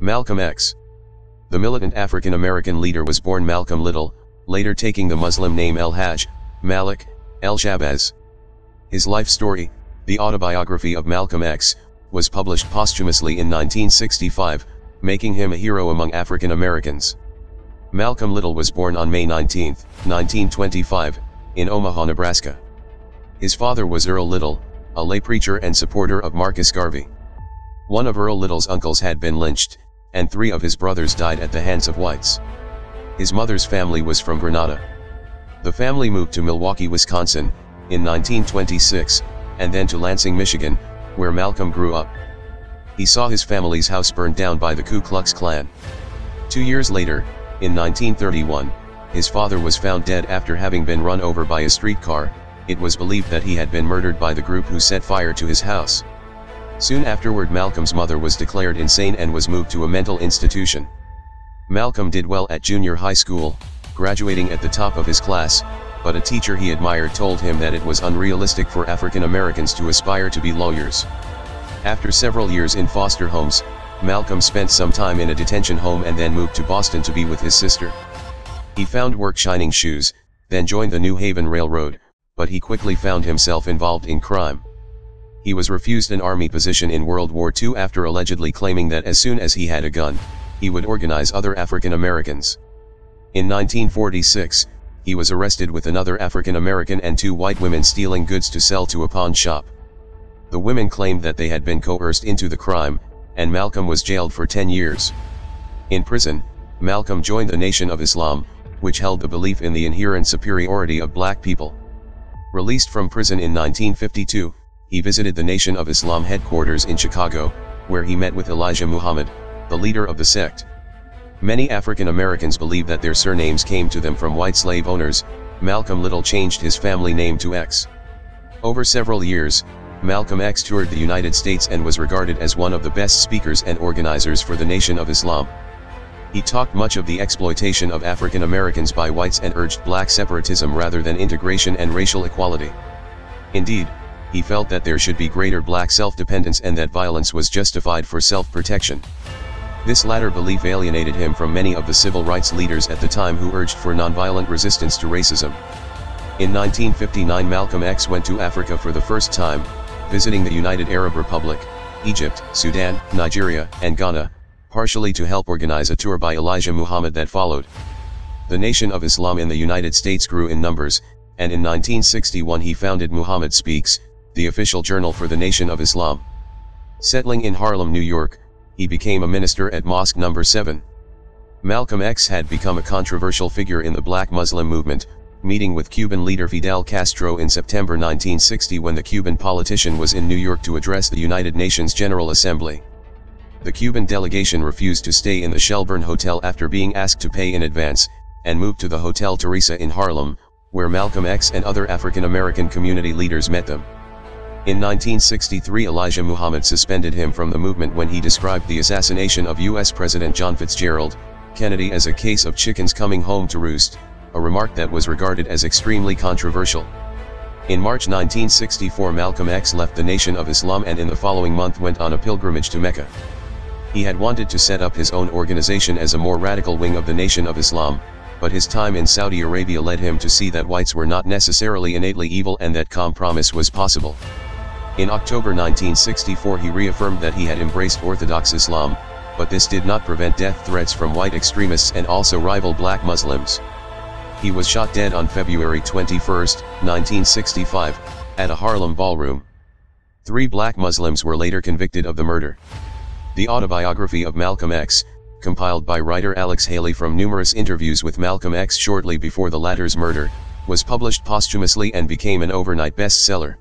Malcolm X. The militant African-American leader was born Malcolm Little, later taking the Muslim name El-Hajj, Malik, El-Shabazz. His life story, the autobiography of Malcolm X, was published posthumously in 1965, making him a hero among African Americans. Malcolm Little was born on May 19, 1925, in Omaha, Nebraska. His father was Earl Little, a lay preacher and supporter of Marcus Garvey. One of Earl Little's uncles had been lynched, and 3 of his brothers died at the hands of whites. His mother's family was from Grenada. The family moved to Milwaukee, Wisconsin, in 1926, and then to Lansing, Michigan, where Malcolm grew up. He saw his family's house burned down by the Ku Klux Klan. 2 years later, in 1931, his father was found dead after having been run over by a streetcar. It was believed that he had been murdered by the group who set fire to his house. Soon afterward, Malcolm's mother was declared insane and was moved to a mental institution. Malcolm did well at junior high school, graduating at the top of his class, but a teacher he admired told him that it was unrealistic for African Americans to aspire to be lawyers. After several years in foster homes, Malcolm spent some time in a detention home and then moved to Boston to be with his sister. He found work shining shoes, then joined the New Haven Railroad, but he quickly found himself involved in crime. He was refused an army position in World War II after allegedly claiming that as soon as he had a gun, he would organize other African Americans. In 1946, he was arrested with another African American and 2 white women stealing goods to sell to a pawn shop. The women claimed that they had been coerced into the crime, and Malcolm was jailed for 10 years. In prison, Malcolm joined the Nation of Islam, which held the belief in the inherent superiority of black people. Released from prison in 1952, he visited the Nation of Islam headquarters in Chicago, where he met with Elijah Muhammad, the leader of the sect. Many African Americans believe that their surnames came to them from white slave owners. Malcolm Little changed his family name to X. Over several years, Malcolm X toured the United States and was regarded as one of the best speakers and organizers for the Nation of Islam. He talked much of the exploitation of African Americans by whites and urged black separatism rather than integration and racial equality. Indeed, he felt that there should be greater black self-dependence and that violence was justified for self-protection. This latter belief alienated him from many of the civil rights leaders at the time who urged for nonviolent resistance to racism. In 1959, Malcolm X went to Africa for the first time, visiting the United Arab Republic, Egypt, Sudan, Nigeria, and Ghana, partially to help organize a tour by Elijah Muhammad that followed. The Nation of Islam in the United States grew in numbers, and in 1961 he founded Muhammad Speaks, the official journal for the Nation of Islam. Settling in Harlem, New York, he became a minister at Mosque No. 7. Malcolm X had become a controversial figure in the Black Muslim movement, meeting with Cuban leader Fidel Castro in September 1960 when the Cuban politician was in New York to address the United Nations General Assembly. The Cuban delegation refused to stay in the Shelburne Hotel after being asked to pay in advance, and moved to the Hotel Teresa in Harlem, where Malcolm X and other African American community leaders met them. In 1963, Elijah Muhammad suspended him from the movement when he described the assassination of U.S. President John Fitzgerald Kennedy as a case of chickens coming home to roost, a remark that was regarded as extremely controversial. In March 1964, Malcolm X left the Nation of Islam and in the following month went on a pilgrimage to Mecca. He had wanted to set up his own organization as a more radical wing of the Nation of Islam, but his time in Saudi Arabia led him to see that whites were not necessarily innately evil and that compromise was possible. In October 1964 he reaffirmed that he had embraced Orthodox Islam, but this did not prevent death threats from white extremists and also rival black Muslims. He was shot dead on February 21, 1965, at a Harlem ballroom. 3 black Muslims were later convicted of the murder. The autobiography of Malcolm X, compiled by writer Alex Haley from numerous interviews with Malcolm X shortly before the latter's murder, was published posthumously and became an overnight bestseller.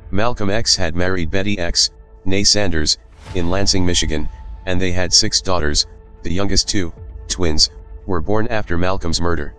Malcolm X had married Betty X, née Sanders, in Lansing, Michigan, and they had 6 daughters. The youngest 2, twins, were born after Malcolm's murder.